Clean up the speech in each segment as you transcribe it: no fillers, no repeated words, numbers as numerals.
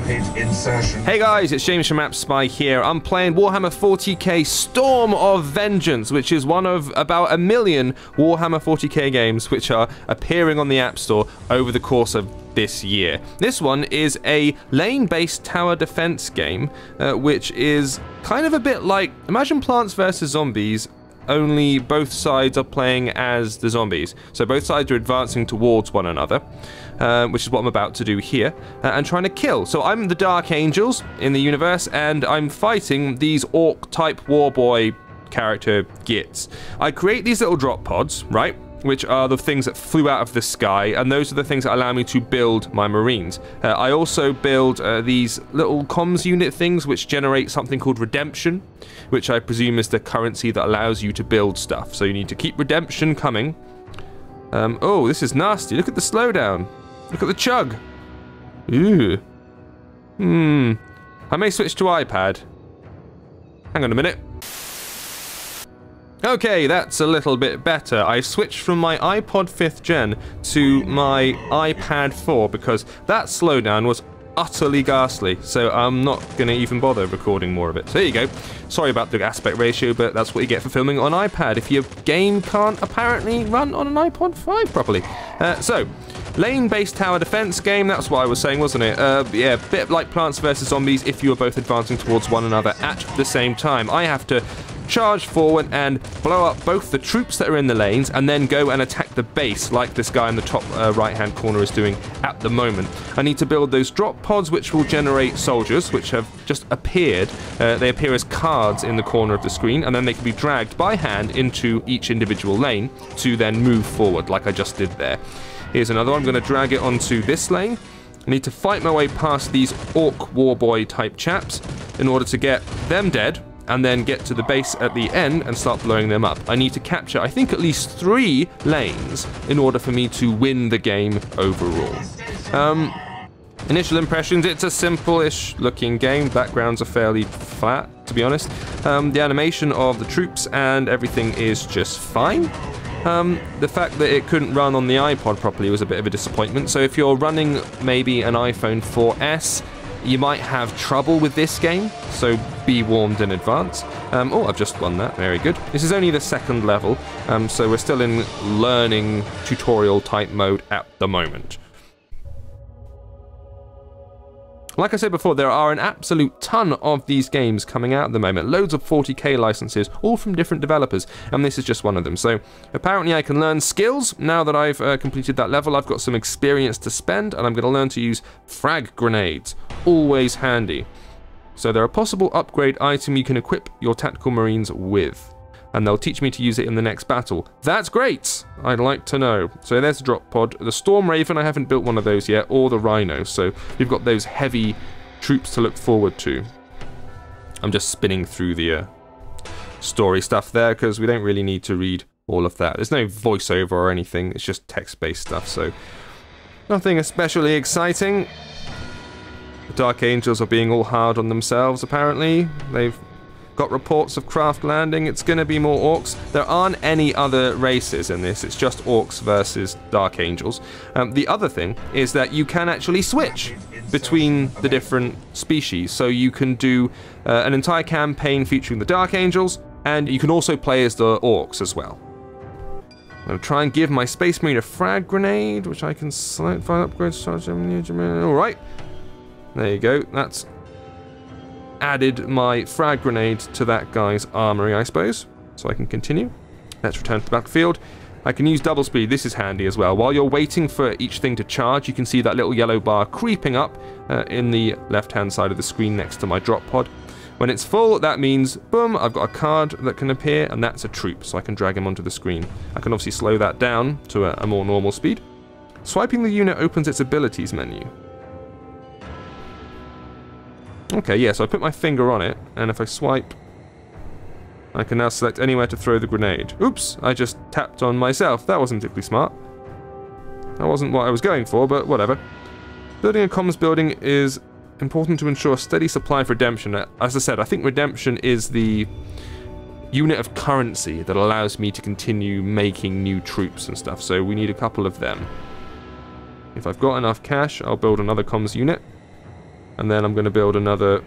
Rapid insertion. Hey guys, it's James from AppSpy here. I'm playing Warhammer 40k Storm of Vengeance, which is one of about 1 million Warhammer 40k games which are appearing on the App Store over the course of this year. This one is a lane-based tower defense game, which is kind of a bit like, imagine Plants vs. Zombies, only both sides are playing as the zombies. So both sides are advancing towards one another, which is what I'm about to do here, and trying to kill. So I'm the Dark Angels in the universe, and I'm fighting these Ork-type warboy character gits. I create these little drop pods, right? Which are the things that flew out of the sky, and those are the things that allow me to build my Marines. I also build these little comms unit things which generate something called redemption, which I presume is the currency that allows you to build stuff. So you need to keep redemption coming. Oh, this is nasty. Look at the slowdown. Look at the chug. Ooh. I may switch to iPad. Hang on a minute. Okay, that's a little bit better. I switched from my iPod 5th gen to my iPad 4 because that slowdown was utterly ghastly, so I'm not going to even bother recording more of it. So there you go. Sorry about the aspect ratio, but that's what you get for filming on iPad if your game can't apparently run on an iPod 5 properly. So, lane-based tower defense game, that's what I was saying, wasn't it? Yeah, a bit like Plants vs. Zombies if you are both advancing towards one another at the same time. I have to charge forward and blow up both the troops that are in the lanes and then go and attack the base like this guy in the top right-hand corner is doing at the moment. I need to build those drop pods which will generate soldiers which have just appeared. They appear as cards in the corner of the screen, and then they can be dragged by hand into each individual lane to then move forward like I just did there. Here's another one. I'm going to drag it onto this lane. I need to fight my way past these Ork warboy type chaps in order to get them dead, and then get to the base at the end and start blowing them up. I need to capture, I think, at least 3 lanes in order for me to win the game overall. Initial impressions, it's a simple-ish looking game. Backgrounds are fairly flat, to be honest. The animation of the troops and everything is just fine. The fact that it couldn't run on the iPod properly was a bit of a disappointment. So if you're running maybe an iPhone 4S, you might have trouble with this game, so be warned in advance. Oh, I've just won that, very good. This is only the 2nd level, so we're still in learning tutorial type mode at the moment. Like I said before, there are an absolute ton of these games coming out at the moment. Loads of 40k licenses, all from different developers, and this is just one of them. So apparently I can learn skills. Now that I've completed that level, I've got some experience to spend, and I'm going to learn to use frag grenades. Always handy. So they're a possible upgrade item you can equip your tactical marines with, and they'll teach me to use it in the next battle. That's great! I'd like to know. So there's the drop pod. The Storm Raven, I haven't built one of those yet, or the Rhino, so you've got those heavy troops to look forward to. I'm just spinning through the story stuff there, because we don't really need to read all of that. There's no voiceover or anything, it's just text-based stuff, so nothing especially exciting. The Dark Angels are being all hard on themselves, apparently. They've got reports of craft landing. It's going to be more Orks. There aren't any other races in this. It's just Orks versus Dark Angels. The other thing is that you can actually switch between the different species. So you can do an entire campaign featuring the Dark Angels, and you can also play as the Orks as well. I'm going to try and give my Space Marine a frag grenade, which I can select for upgrades. Alright. There you go. That's added my frag grenade to that guy's armory, I suppose. So I can continue. Let's return to the battlefield. I can use double speed. This is handy as well. While you're waiting for each thing to charge, you can see that little yellow bar creeping up in the left-hand side of the screen next to my drop pod. When it's full, that means, boom, I've got a card that can appear, and that's a troop, so I can drag him onto the screen. I can obviously slow that down to a more normal speed. Swiping the unit opens its abilities menu. Okay, yeah, so I put my finger on it, and if I swipe, I can now select anywhere to throw the grenade. Oops, I just tapped on myself. That wasn't particularly smart. That wasn't what I was going for, but whatever. Building a comms building is important to ensure a steady supply of redemption. As I said, I think redemption is the unit of currency that allows me to continue making new troops and stuff, so we need a couple of them. If I've got enough cash, I'll build another comms unit. And then I'm going to build another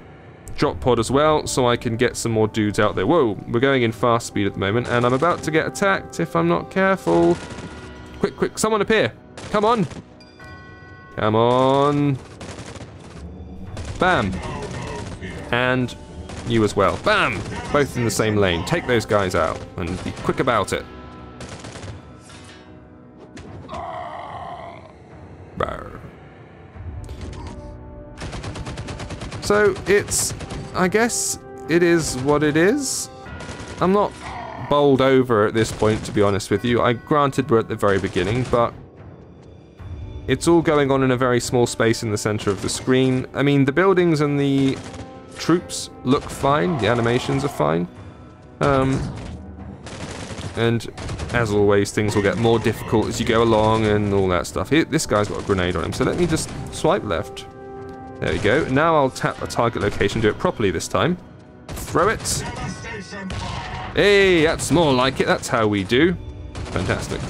drop pod as well, so I can get some more dudes out there. Whoa, we're going in fast speed at the moment, and I'm about to get attacked if I'm not careful. Quick, quick, someone appear. Come on. Come on. Bam. And you as well. Bam! Both in the same lane. Take those guys out and be quick about it. Rawr. So it's, I guess it is what it is. I'm not bowled over at this point, to be honest with you. Granted we're at the very beginning, but it's all going on in a very small space in the center of the screen. I mean, the buildings and the troops look fine, the animations are fine. And as always, things will get more difficult as you go along and all that stuff. Here, this guy's got a grenade on him, so let me just swipe left. There we go. Now I'll tap a target location, do it properly this time. Throw it. Hey, that's more like it. That's how we do. Fantastic.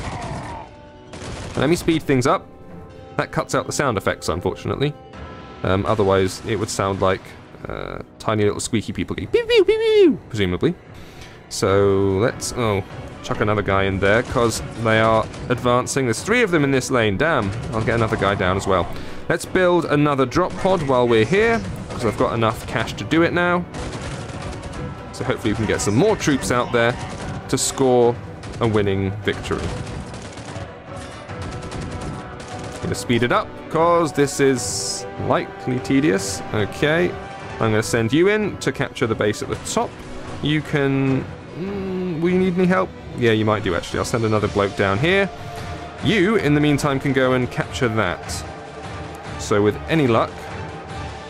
Let me speed things up. That cuts out the sound effects, unfortunately. Otherwise, it would sound like tiny little squeaky people going pew, pew, pew, pew, presumably. So let's chuck another guy in there because they are advancing. There's 3 of them in this lane. Damn, I'll get another guy down as well. Let's build another drop pod while we're here because I've got enough cash to do it now. So hopefully we can get some more troops out there to score a winning victory. Gonna speed it up because this is likely tedious. Okay, I'm gonna send you in to capture the base at the top. You can... will you need any help? Yeah, you might do actually. I'll send another bloke down here. You, in the meantime, can go and capture that. So with any luck,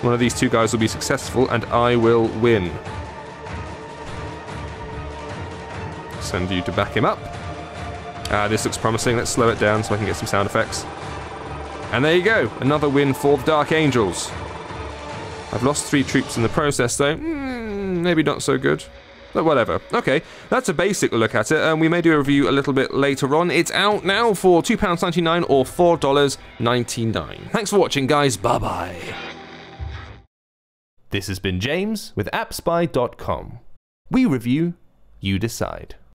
one of these 2 guys will be successful and I will win. Send you to back him up. This looks promising. Let's slow it down so I can get some sound effects. And there you go, another win for the Dark Angels. I've lost 3 troops in the process though. Maybe not so good. But whatever. Okay, that's a basic look at it, and we may do a review a little bit later on. It's out now for £2.99 or $4.99. Thanks for watching, guys. Bye-bye. This has been James with AppSpy.com. We review, you decide.